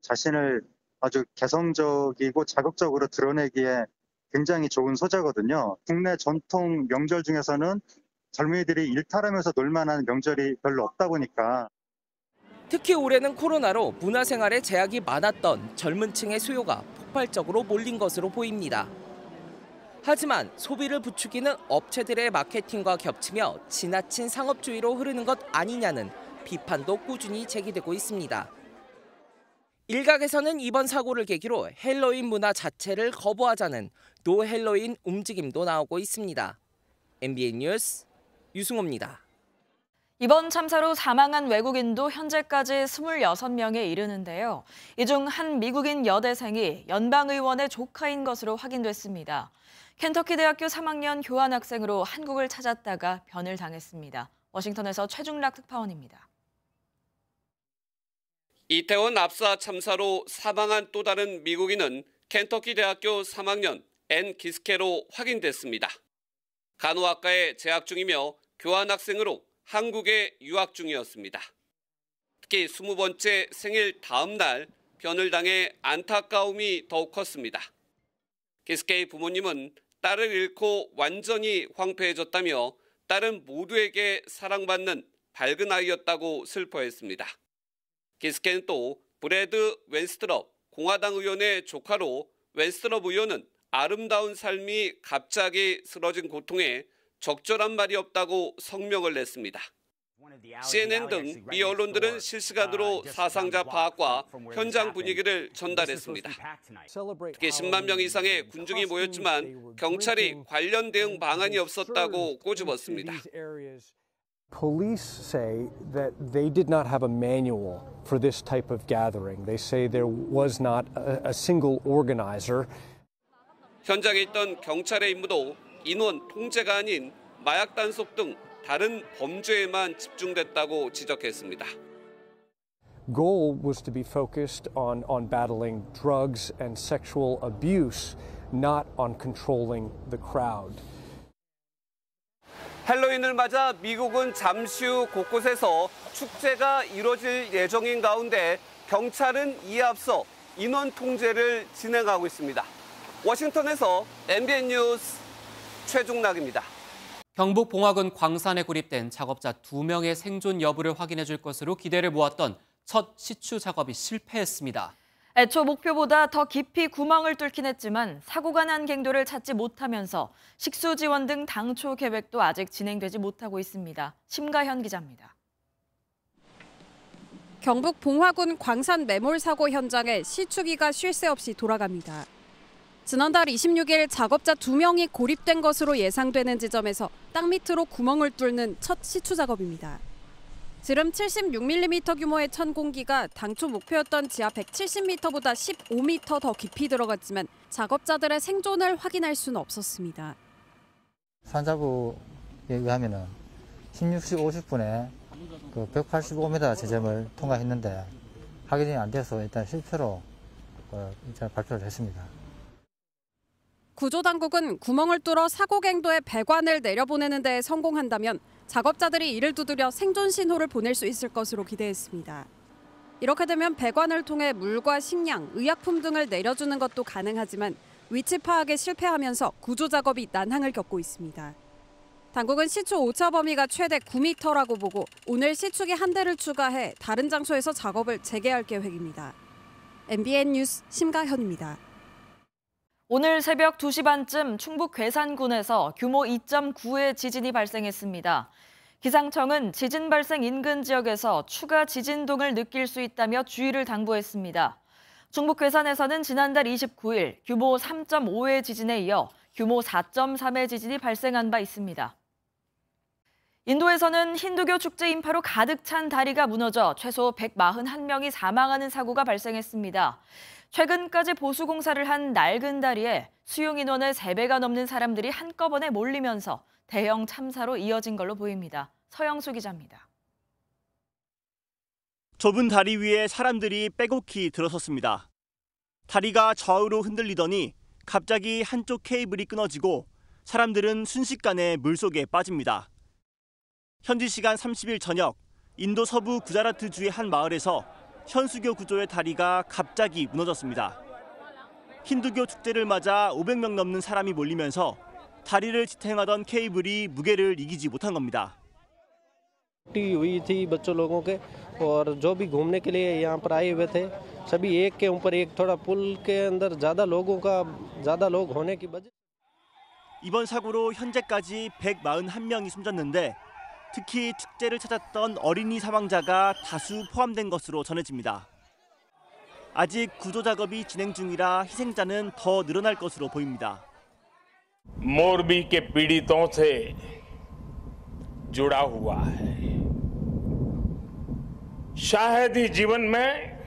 자신을 아주 개성적이고 자극적으로 드러내기에 굉장히 좋은 소재거든요. 국내 전통 명절 중에서는 젊은이들이 일탈하면서 놀만한 명절이 별로 없다 보니까 특히 올해는 코로나로 문화생활에 제약이 많았던 젊은 층의 수요가 폭발적으로 몰린 것으로 보입니다. 하지만 소비를 부추기는 업체들의 마케팅과 겹치며 지나친 상업주의로 흐르는 것 아니냐는 비판도 꾸준히 제기되고 있습니다. 일각에서는 이번 사고를 계기로 헬로윈 문화 자체를 거부하자는 노 헬로윈 움직임도 나오고 있습니다. MBN 뉴스 유승호입니다. 이번 참사로 사망한 외국인도 현재까지 26명에 이르는데요. 이 중 한 미국인 여대생이 연방의원의 조카인 것으로 확인됐습니다. 켄터키 대학교 3학년 교환학생으로 한국을 찾았다가 변을 당했습니다. 워싱턴에서 최중락 특파원입니다. 이태원 압사 참사로 사망한 또 다른 미국인은 켄터키 대학교 3학년 앤 기스케로 확인됐습니다. 간호학과에 재학 중이며 교환학생으로 한국에 유학 중이었습니다. 특히 20번째 생일 다음 날 변을 당해 안타까움이 더욱 컸습니다. 기스케의 부모님은 딸을 잃고 완전히 황폐해졌다며 딸은 모두에게 사랑받는 밝은 아이였다고 슬퍼했습니다. 기스케는 또 브래드 웬스트럽 공화당 의원의 조카로 웬스트럽 의원은 아름다운 삶이 갑자기 쓰러진 고통에 적절한 말이 없다고 성명을 냈습니다. CNN 등 미 언론들은 실시간으로 사상자 파악과 현장 분위기를 전달했습니다. 특히 10만 명 이상의 군중이 모였지만 경찰이 관련 대응 방안이 없었다고 꼬집었습니다. Police say that they did not have a manual for this type of gathering. They say there was not a single organizer. 현장에 있던 경찰의 임무도 인원 통제가 아닌 마약 단속 등 다른 범죄에만 집중됐다고 지적했습니다. Goal was to be focused on battling drugs and sexual abuse, not on controlling the crowd. 헬로윈을 맞아 미국은 잠시 후 곳곳에서 축제가 이뤄질 예정인 가운데 경찰은 이에 앞서 인원 통제를 진행하고 있습니다. 워싱턴에서 MBN 뉴스 최중락입니다. 경북 봉화군 광산에 고립된 작업자 2명의 생존 여부를 확인해 줄 것으로 기대를 모았던 첫 시추 작업이 실패했습니다. 애초 목표보다 더 깊이 구멍을 뚫긴 했지만 사고가 난 갱도를 찾지 못하면서 식수 지원 등 당초 계획도 아직 진행되지 못하고 있습니다. 심가현 기자입니다. 경북 봉화군 광산 매몰 사고 현장에 시추기가 쉴 새 없이 돌아갑니다. 지난달 26일 작업자 2명이 고립된 것으로 예상되는 지점에서 땅 밑으로 구멍을 뚫는 첫 시추 작업입니다. 지름 76mm 규모의 천공기가 당초 목표였던 지하 170m보다 15m 더 깊이 들어갔지만 작업자들의 생존을 확인할 수는 없었습니다. 산자부에 의하면 16시 50분에 그 185m 지점을 통과했는데 확인이 안 돼서 일단 실패로 일단 발표를 했습니다. 구조당국은 구멍을 뚫어 사고갱도의 배관을 내려보내는 데 성공한다면 작업자들이 이를 두드려 생존 신호를 보낼 수 있을 것으로 기대했습니다. 이렇게 되면 배관을 통해 물과 식량, 의약품 등을 내려주는 것도 가능하지만 위치 파악에 실패하면서 구조 작업이 난항을 겪고 있습니다. 당국은 시추 오차 범위가 최대 9m라고 보고 오늘 시추기 한 대를 추가해 다른 장소에서 작업을 재개할 계획입니다. MBN 뉴스 심가현입니다. 오늘 새벽 2시 반쯤 충북 괴산군에서 규모 2.9의 지진이 발생했습니다. 기상청은 지진 발생 인근 지역에서 추가 지진동을 느낄 수 있다며 주의를 당부했습니다. 충북 괴산에서는 지난달 29일 규모 3.5의 지진에 이어 규모 4.3의 지진이 발생한 바 있습니다. 인도에서는 힌두교 축제 인파로 가득 찬 다리가 무너져 최소 141명이 사망하는 사고가 발생했습니다. 최근까지 보수 공사를 한 낡은 다리에 수용 인원의 3배가 넘는 사람들이 한꺼번에 몰리면서 대형 참사로 이어진 걸로 보입니다. 서영수 기자입니다. 좁은 다리 위에 사람들이 빼곡히 들어섰습니다. 다리가 좌우로 흔들리더니 갑자기 한쪽 케이블이 끊어지고 사람들은 순식간에 물속에 빠집니다. 현지 시간 30일 저녁 인도 서부 구자라트주의 한 마을에서 현수교 구조의 다리가 갑자기 무너졌습니다. 힌두교 축제를 맞아 500명 넘는 사람이 몰리면서 다리를 지탱하던 케이블이 무게를 이기지 못한 겁니다. हुई थी बच्चों लोगों के और जो भी घूमने के लिए यहाँ पर आए हुए थे सभी एक के ऊपर एक थोड़ा पुल के अंदर ज्यादा लोग होने की वजह 이번 사고로 현재까지 141명이 숨졌는데 특히 축제를 찾았던 어린이 사망자가 다수 포함된 것으로 전해집니다. 아직 구조 작업이 진행 중이라 희생자는 더 늘어날 것으로 보입니다. मोरबी के पीड़ितों से जुड़ा हुआ है। शायद ही जीवन में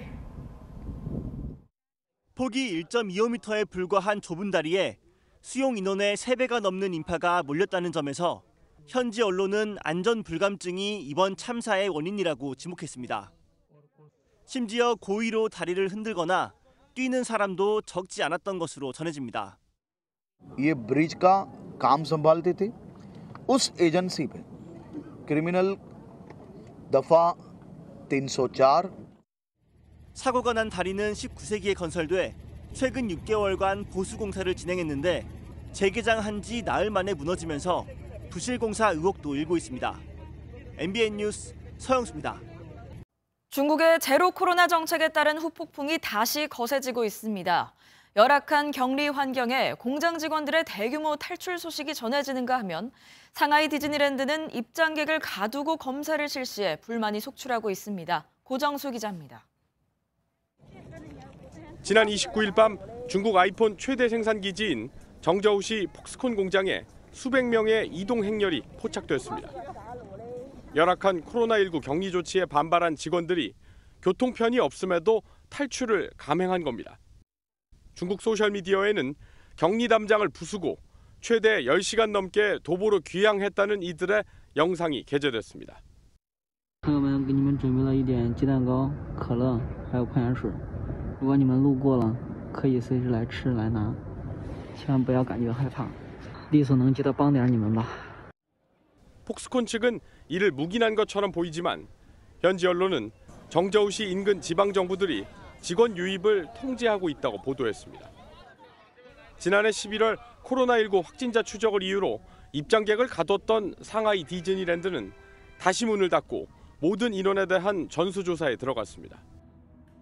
폭이 1.25m에 불과한 좁은 다리에 수용 인원의 3배가 넘는 인파가 몰렸다는 점에서 현지 언론은 안전 불감증이 이번 참사의 원인이라고 지목했습니다. 심지어 고의로 다리를 흔들거나 뛰는 사람도 적지 않았던 것으로 전해집니다. ये ब्रिज का काम संभालते थे उस एजेंसी पे क्रिमिनल दफा 304 사고가 난 다리는 19세기에 건설돼 최근 6개월간 보수 공사를 진행했는데 재개장한 지 나흘 만에 무너지면서 부실 공사 의혹도 일고 있습니다. MBN 뉴스 서영수입니다. 중국의 제로 코로나 정책에 따른 후폭풍이 다시 거세지고 있습니다. 열악한 격리 환경에 공장 직원들의 대규모 탈출 소식이 전해지는가 하면 상하이 디즈니랜드는 입장객을 가두고 검사를 실시해 불만이 속출하고 있습니다. 고정수 기자입니다. 지난 29일 밤 중국 아이폰 최대 생산 기지인 정저우시 폭스콘 공장에 수백 명의 이동 행렬이 포착됐습니다. 열악한 코로나19 격리 조치에 반발한 직원들이 교통편이 없음에도 탈출을 감행한 겁니다. 중국 소셜미디어에는 격리 담장을 부수고 최대 10시간 넘게 도보로 귀향했다는 이들의 영상이 게재됐습니다. 朋友们给你们准备了一点鸡蛋糕、可乐，还有矿泉水。如果你们路过了，可以随时来吃来拿，千万不要感觉害怕，力所能及的帮点你们吧。 폭스콘 측은 이를 묵인한 것처럼 보이지만 현지 언론은 정저우시 인근 지방 정부들이 직원 유입을 통제하고 있다고 보도했습니다. 지난해 11월 코로나19 확진자 추적을 이유로 입장객을 가뒀던 상하이 디즈니랜드는 다시 문을 닫고 모든 인원에 대한 전수조사에 들어갔습니다.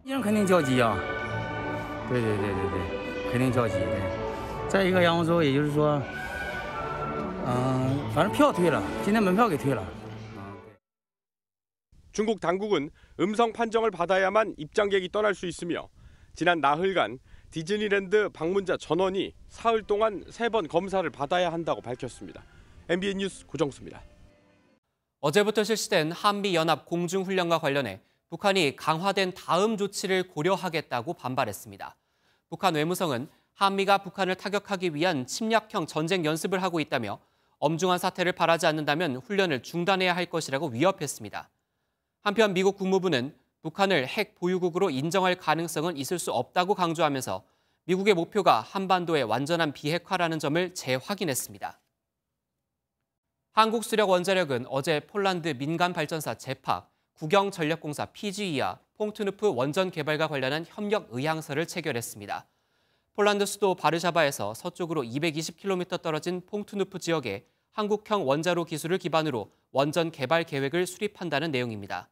人肯定着急啊，对，肯定着急的。再一个，然后说，也就是说，反正票退了，今天门票给退了。 중국 당국은 음성 판정을 받아야만 입장객이 떠날 수 있으며 지난 나흘간 디즈니랜드 방문자 전원이 사흘 동안 3번 검사를 받아야 한다고 밝혔습니다. MBN 뉴스 고정수입니다. 어제부터 실시된 한미연합 공중훈련과 관련해 북한이 강화된 다음 조치를 고려하겠다고 반발했습니다. 북한 외무성은 한미가 북한을 타격하기 위한 침략형 전쟁 연습을 하고 있다며 엄중한 사태를 바라지 않는다면 훈련을 중단해야 할 것이라고 위협했습니다. 한편 미국 국무부는 북한을 핵 보유국으로 인정할 가능성은 있을 수 없다고 강조하면서 미국의 목표가 한반도의 완전한 비핵화라는 점을 재확인했습니다. 한국수력원자력은 어제 폴란드 민간발전사 제팍, 국영전력공사 PGE와 퐁투누프 원전 개발과 관련한 협력 의향서를 체결했습니다. 폴란드 수도 바르샤바에서 서쪽으로 220km 떨어진 퐁투누프 지역에 한국형 원자로 기술을 기반으로 원전 개발 계획을 수립한다는 내용입니다.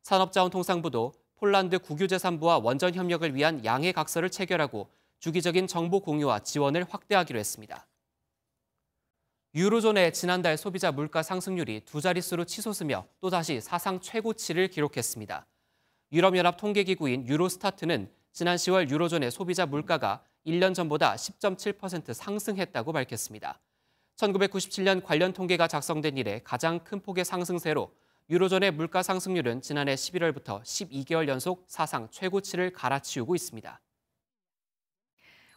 산업자원통상부도 폴란드 국유재산부와 원전 협력을 위한 양해 각서를 체결하고 주기적인 정보 공유와 지원을 확대하기로 했습니다. 유로존의 지난달 소비자 물가 상승률이 2자릿수로 치솟으며 또다시 사상 최고치를 기록했습니다. 유럽연합 통계기구인 유로스타트는 지난 10월 유로존의 소비자 물가가 1년 전보다 10.7% 상승했다고 밝혔습니다. 1997년 관련 통계가 작성된 이래 가장 큰 폭의 상승세로 유로존의 물가 상승률은 지난해 11월부터 12개월 연속 사상 최고치를 갈아치우고 있습니다.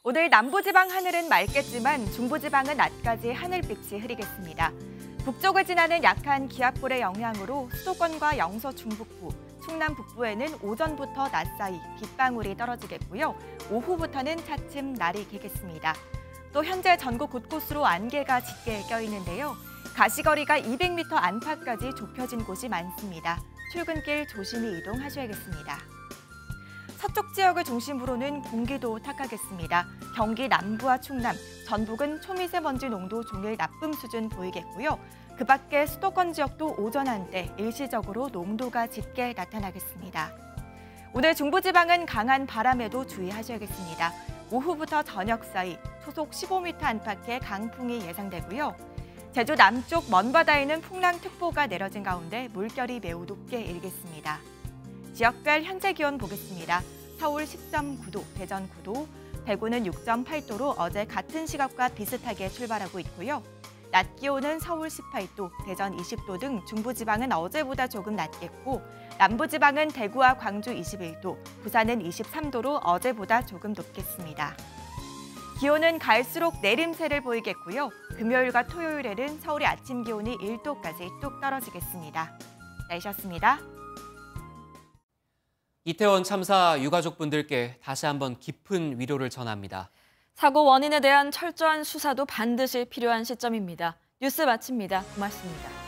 오늘 남부지방 하늘은 맑겠지만 중부지방은 낮까지 하늘빛이 흐리겠습니다. 북쪽을 지나는 약한 기압골의 영향으로 수도권과 영서 중북부, 충남 북부에는 오전부터 낮 사이 빗방울이 떨어지겠고요. 오후부터는 차츰 날이 개겠습니다. 또 현재 전국 곳곳으로 안개가 짙게 껴있는데요. 가시거리가 200m 안팎까지 좁혀진 곳이 많습니다. 출근길 조심히 이동하셔야겠습니다. 서쪽 지역을 중심으로는 공기도 탁하겠습니다. 경기 남부와 충남, 전북은 초미세먼지 농도 종일 나쁨 수준 보이겠고요. 그 밖에 수도권 지역도 오전 한때 일시적으로 농도가 짙게 나타나겠습니다. 오늘 중부지방은 강한 바람에도 주의하셔야겠습니다. 오후부터 저녁 사이 초속 15m 안팎의 강풍이 예상되고요. 제주 남쪽 먼바다에는 풍랑특보가 내려진 가운데 물결이 매우 높게 일겠습니다. 지역별 현재 기온 보겠습니다. 서울 10.9도, 대전 9도, 대구는 6.8도로 어제 같은 시각과 비슷하게 출발하고 있고요. 낮 기온은 서울 18도, 대전 20도 등 중부지방은 어제보다 조금 낮겠고 남부지방은 대구와 광주 21도, 부산은 23도로 어제보다 조금 높겠습니다. 기온은 갈수록 내림세를 보이겠고요. 금요일과 토요일에는 서울의 아침 기온이 1도까지 뚝 떨어지겠습니다. 날씨였습니다. 이태원 참사 유가족분들께 다시 한번 깊은 위로를 전합니다. 사고 원인에 대한 철저한 수사도 반드시 필요한 시점입니다. 뉴스 마칩니다. 고맙습니다.